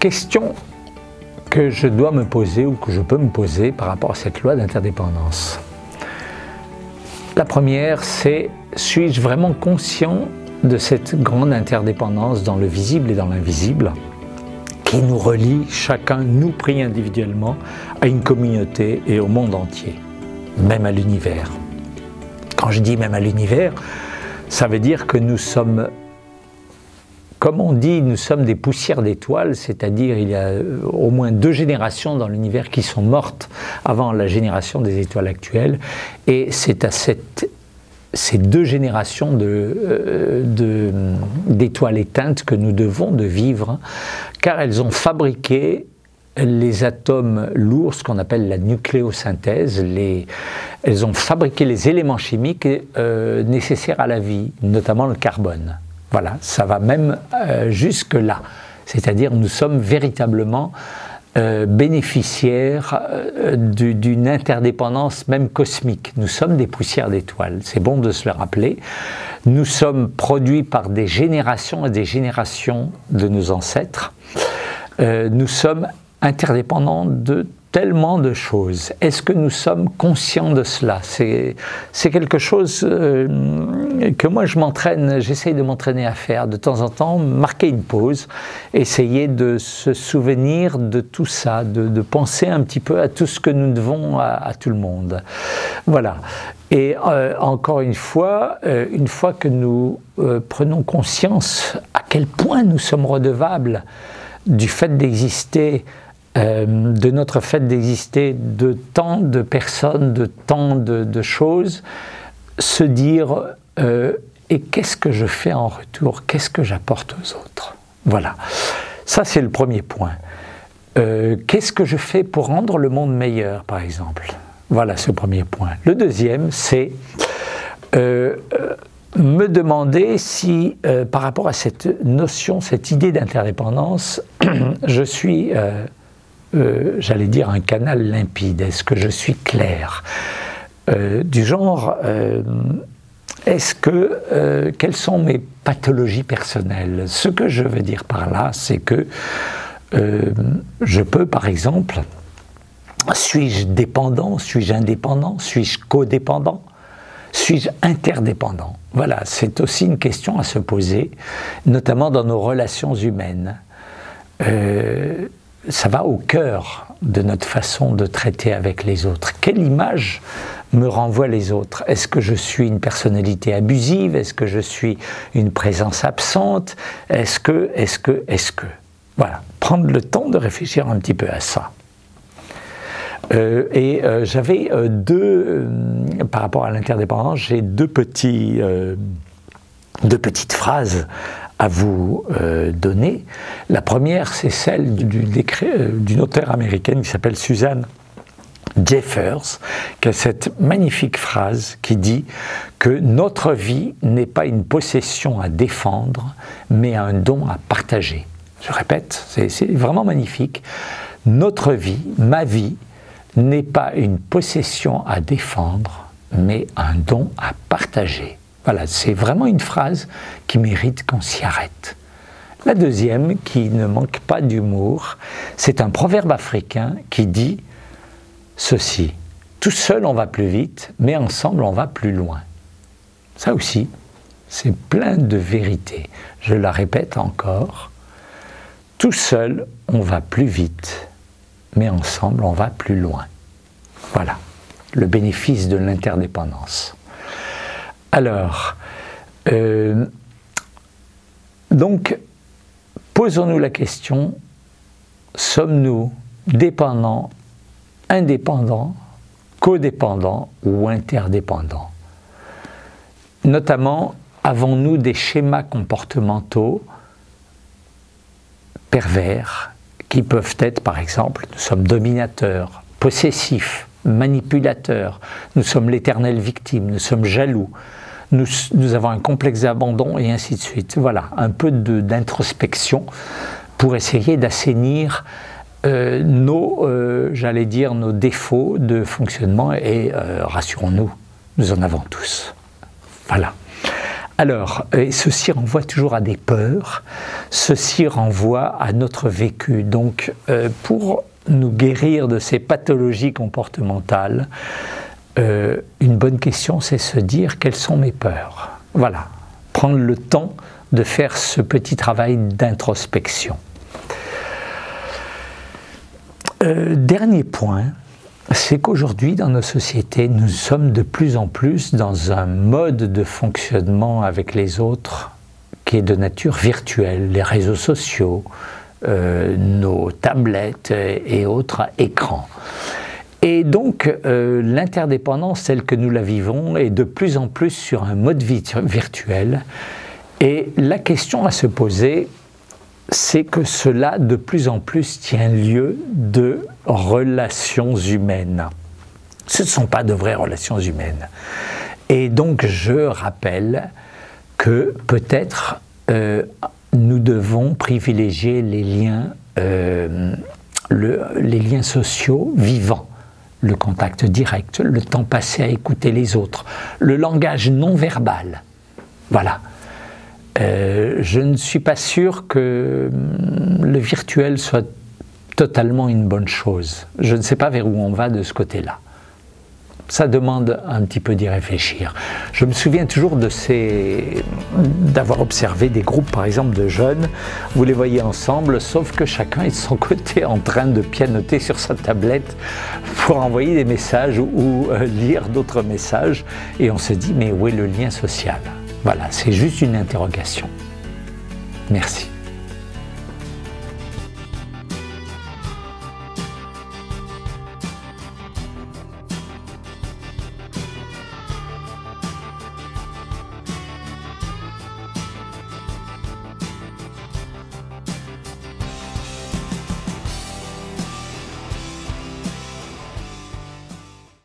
question que je dois me poser ou que je peux me poser par rapport à cette loi d'interdépendance. La première, c'est: suis-je vraiment conscient de cette grande interdépendance dans le visible et dans l'invisible qui nous relie, chacun, nous pris individuellement, à une communauté et au monde entier, même à l'univers. Quand je dis même à l'univers, ça veut dire que nous sommes, comme on dit, nous sommes des poussières d'étoiles, c'est-à-dire il y a au moins 2 générations dans l'univers qui sont mortes avant la génération des étoiles actuelles, et c'est à ces 2 générations d'étoiles éteintes que nous devons de vivre, car elles ont fabriqué les atomes lourds, ce qu'on appelle la nucléosynthèse. Elles ont fabriqué les éléments chimiques nécessaires à la vie, notamment le carbone. Voilà, ça va même jusque-là. C'est-à-dire nous sommes véritablement bénéficiaires d'une interdépendance même cosmique. Nous sommes des poussières d'étoiles, c'est bon de se le rappeler. Nous sommes produits par des générations et des générations de nos ancêtres. Nous sommes interdépendants de tellement de choses. Est-ce que nous sommes conscients de cela? C'est quelque chose que moi je m'entraîne, j'essaye de m'entraîner à faire de temps en temps, marquer une pause, essayer de se souvenir de tout ça, de penser un petit peu à tout ce que nous devons à tout le monde. Voilà. Et encore une fois que nous prenons conscience à quel point nous sommes redevables du fait d'exister, de notre fait d'exister, de tant de personnes, de tant de choses, se dire et qu'est-ce que je fais en retour, qu'est-ce que j'apporte aux autres? Voilà, ça c'est le premier point. Qu'est-ce que je fais pour rendre le monde meilleur, par exemple? Voilà ce premier point. Le deuxième, c'est me demander si, par rapport à cette notion, cette idée d'interdépendance, je suis, j'allais dire, un canal limpide. Est-ce que je suis clair? Du genre, quelles sont mes pathologies personnelles? Ce que je veux dire par là, c'est que je peux, par exemple, suis-je dépendant, suis-je indépendant, suis-je codépendant, suis-je interdépendant? Voilà, c'est aussi une question à se poser, notamment dans nos relations humaines. Ça va au cœur de notre façon de traiter avec les autres. Quelle image me renvoient les autres? Est-ce que je suis une personnalité abusive? Est-ce que je suis une présence absente? Est-ce que? Voilà, prendre le temps de réfléchir un petit peu à ça. J'avais par rapport à l'interdépendance, j'ai deux petites phrases à vous donner. La première, c'est celle d'une auteure américaine qui s'appelle Susan Jeffers, qui a cette magnifique phrase qui dit que notre vie n'est pas une possession à défendre, mais un don à partager. Je répète, c'est vraiment magnifique. Notre vie, ma vie, n'est pas une possession à défendre, mais un don à partager. Voilà, c'est vraiment une phrase qui mérite qu'on s'y arrête. La deuxième, qui ne manque pas d'humour, c'est un proverbe africain qui dit ceci: tout seul on va plus vite, mais ensemble on va plus loin. Ça aussi, c'est plein de vérité. Je la répète encore: tout seul on va plus vite, mais ensemble on va plus loin. Voilà, le bénéfice de l'interdépendance. Alors, donc, posons-nous la question, sommes-nous dépendants, indépendants, codépendants ou interdépendants? Notamment, avons-nous des schémas comportementaux pervers qui peuvent être, par exemple, nous sommes dominateurs, possessifs, manipulateurs, nous sommes l'éternelle victime, nous sommes jaloux, nous avons un complexe d'abandon et ainsi de suite. Voilà, un peu d'introspection pour essayer d'assainir j'allais dire, nos défauts de fonctionnement et rassurons-nous, nous en avons tous. Voilà. Alors, et ceci renvoie toujours à des peurs, ceci renvoie à notre vécu. Donc, pour nous guérir de ces pathologies comportementales, une bonne question, c'est se dire quelles sont mes peurs. Voilà, prendre le temps de faire ce petit travail d'introspection. Dernier point, c'est qu'aujourd'hui dans nos sociétés, nous sommes de plus en plus dans un mode de fonctionnement avec les autres qui est de nature virtuelle, les réseaux sociaux, nos tablettes et autres écrans. Et donc l'interdépendance telle que nous la vivons est de plus en plus sur un mode virtuel. Et la question à se poser, c'est que cela de plus en plus tient lieu de relations humaines. Ce ne sont pas de vraies relations humaines. Et donc je rappelle que peut-être nous devons privilégier les liens sociaux vivants, le contact direct, le temps passé à écouter les autres, le langage non verbal. Voilà. Je ne suis pas sûr que le virtuel soit totalement une bonne chose. Je ne sais pas vers où on va de ce côté-là. Ça demande un petit peu d'y réfléchir. Je me souviens toujours d'avoir observé des groupes, par exemple, de jeunes. Vous les voyez ensemble, sauf que chacun est de son côté en train de pianoter sur sa tablette pour envoyer des messages ou lire d'autres messages. Et on se dit, mais où est le lien social ? Voilà, c'est juste une interrogation. Merci.